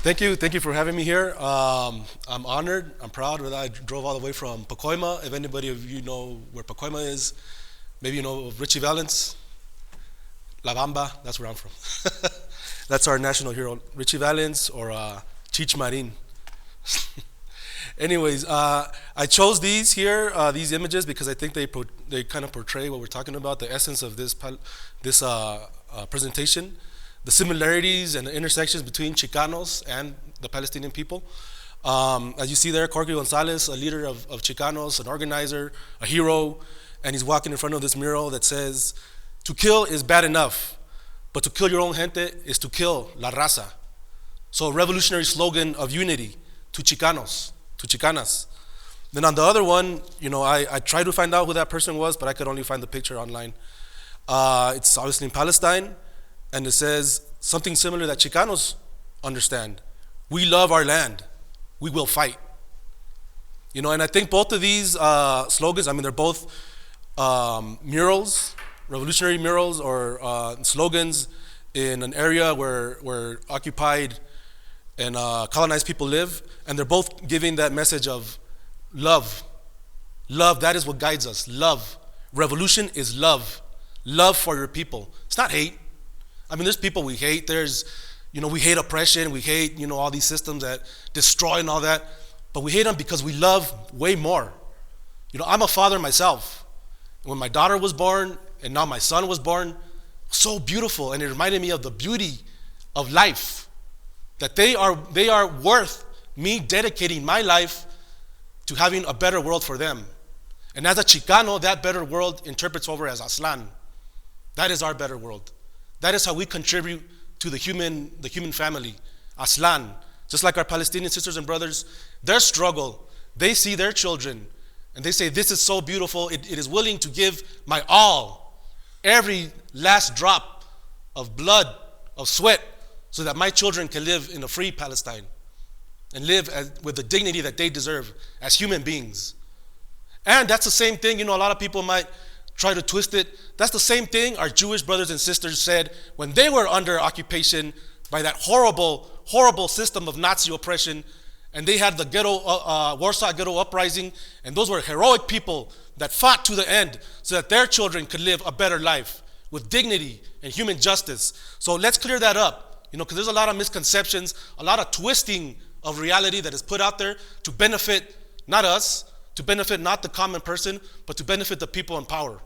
Thank you for having me here. I'm honored, I'm proud that I drove all the way from Pacoima. If anybody of you know where Pacoima is, maybe you know of Richie Valens, La Bamba, that's where I'm from. That's our national hero, Richie Valens or Chich Marin. Anyways, I chose these here, these images, because I think they kind of portray what we're talking about, the essence of this presentation, the similarities and the intersections between Chicanos and the Palestinian people. As you see there, Jorge Gonzalez, a leader of Chicanos, an organizer, a hero, and he's walking in front of this mural that says, "To kill is bad enough, but to kill your own gente is to kill la raza." So a revolutionary slogan of unity to Chicanos, to Chicanas. Then on the other one, I tried to find out who that person was, but I could only find the picture online. It's obviously in Palestine, and it says something similar that Chicanos understand. We love our land. We will fight. And I think both of these slogans, they're both murals, revolutionary murals or slogans in an area where occupied and colonized people live, and they're both giving that message of love. Love, that is what guides us. Love. Revolution is love. Love for your people. It's not hate. There's people we hate. We hate oppression. We hate, all these systems that destroy and all that. But we hate them because we love way more. I'm a father myself. When my daughter was born and now my son was born, so beautiful, and it reminded me of the beauty of life. That they are worth me dedicating my life to having a better world for them. And as a Chicano, that better world interprets over as Aztlan. That is our better world. That is how we contribute to the human family, Aztlan. Just like our Palestinian sisters and brothers, their struggle, they see their children, and they say, this is so beautiful, it is willing to give my all, every last drop of blood, of sweat, so that my children can live in a free Palestine and live with the dignity that they deserve as human beings. And that's the same thing, a lot of people might try to twist it. That's the same thing our Jewish brothers and sisters said when they were under occupation by that horrible, horrible system of Nazi oppression, and they had the Warsaw Ghetto Uprising, and those were heroic people that fought to the end so that their children could live a better life with dignity and human justice. So let's clear that up. Because there's a lot of misconceptions, a lot of twisting of reality that is put out there to benefit not us, to benefit not the common person, but to benefit the people in power.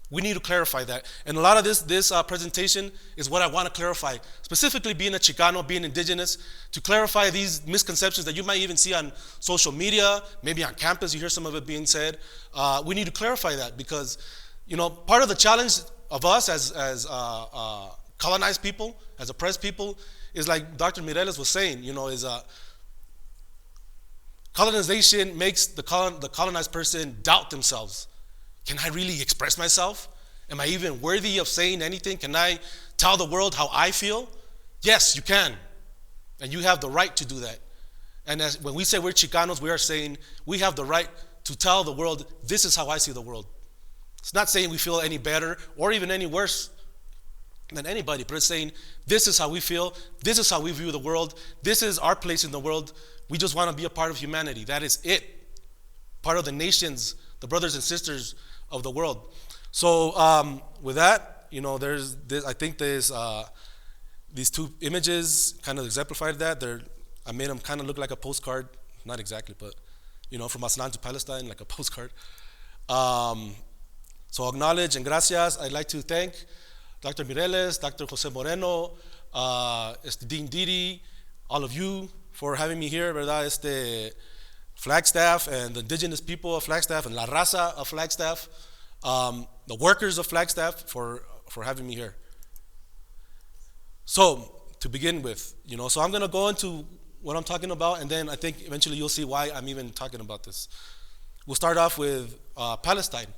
We need to clarify that. And a lot of this presentation is what I want to clarify, specifically being a Chicano, being indigenous, to clarify these misconceptions that you might even see on social media, maybe on campus, you hear some of it being said. We need to clarify that because, part of the challenge of us as colonized people, as oppressed people, is like Dr. Mireles was saying, colonization makes the colonized person doubt themselves. Can I really express myself? Am I even worthy of saying anything? Can I tell the world how I feel? Yes, you can. And you have the right to do that. And when we say we're Chicanos, we are saying we have the right to tell the world, this is how I see the world. It's not saying we feel any better or even any worse than anybody, but it's saying this is how we feel, this is how we view the world, this is our place in the world. We just want to be a part of humanity. That is it. Part of the nations, the brothers and sisters of the world. So with that, there's this, I think there's these two images kind of exemplified that. I made them kind of look like a postcard, not exactly, but from Aztlan to Palestine, like a postcard. So acknowledge and gracias. I'd like to thank Dr. Mireles, Dr. Jose Moreno, Dean Didi, all of you for having me here, ¿verdad? Flagstaff and the indigenous people of Flagstaff and La Raza of Flagstaff, the workers of Flagstaff for having me here. So to begin with, so I'm going to go into what I'm talking about, and then I think eventually you'll see why I'm even talking about this. We'll start off with Palestine.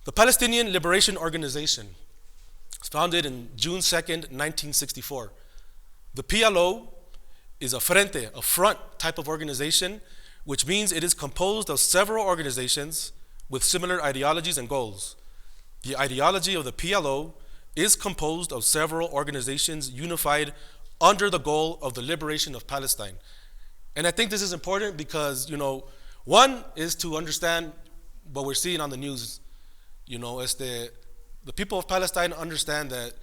The Palestinian Liberation Organization was founded in June 2nd, 1964. The PLO is a front type of organization, which means it is composed of several organizations with similar ideologies and goals. The ideology of the PLO is composed of several organizations unified under the goal of the liberation of Palestine. And I think this is important because, one is to understand what we're seeing on the news. As the people of Palestine understand that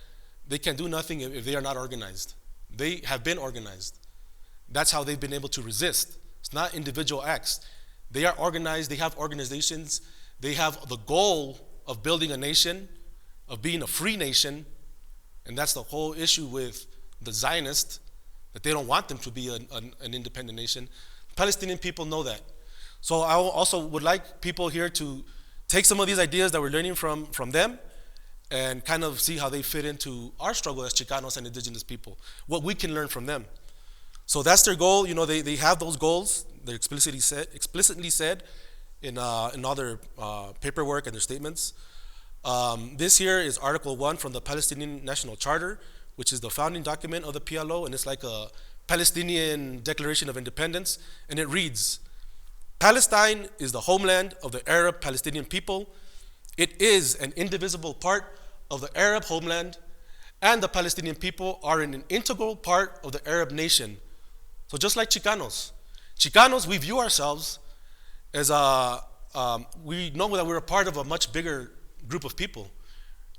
they can do nothing if they are not organized. They have been organized. That's how they've been able to resist. It's not individual acts. They are organized, they have organizations, they have the goal of building a nation, of being a free nation, and that's the whole issue with the Zionists, that they don't want them to be an independent nation. Palestinian people know that. So I also would like people here to take some of these ideas that we're learning from them and kind of see how they fit into our struggle as Chicanos and indigenous people, what we can learn from them. So that's their goal. They have those goals. They're explicitly said in all their paperwork and their statements. This here is Article 1 from the Palestinian National Charter, which is the founding document of the PLO, and it's like a Palestinian Declaration of Independence, and it reads, Palestine is the homeland of the Arab Palestinian people. It is an indivisible part of the Arab homeland, and the Palestinian people are an integral part of the Arab nation. So just like Chicanos, we view ourselves as we know that we're a part of a much bigger group of people.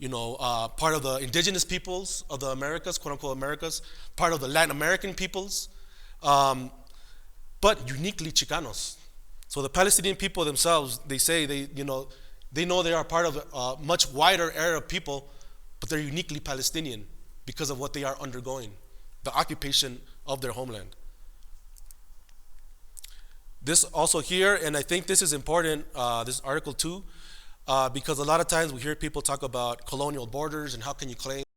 Part of the indigenous peoples of the Americas, quote unquote Americas, part of the Latin American peoples, but uniquely Chicanos. So the Palestinian people themselves, they say they know they are part of a much wider Arab people, but they're uniquely Palestinian because of what they are undergoing, the occupation of their homeland. This also here, and I think this is important, this is Article 2, because a lot of times we hear people talk about colonial borders and how can you claim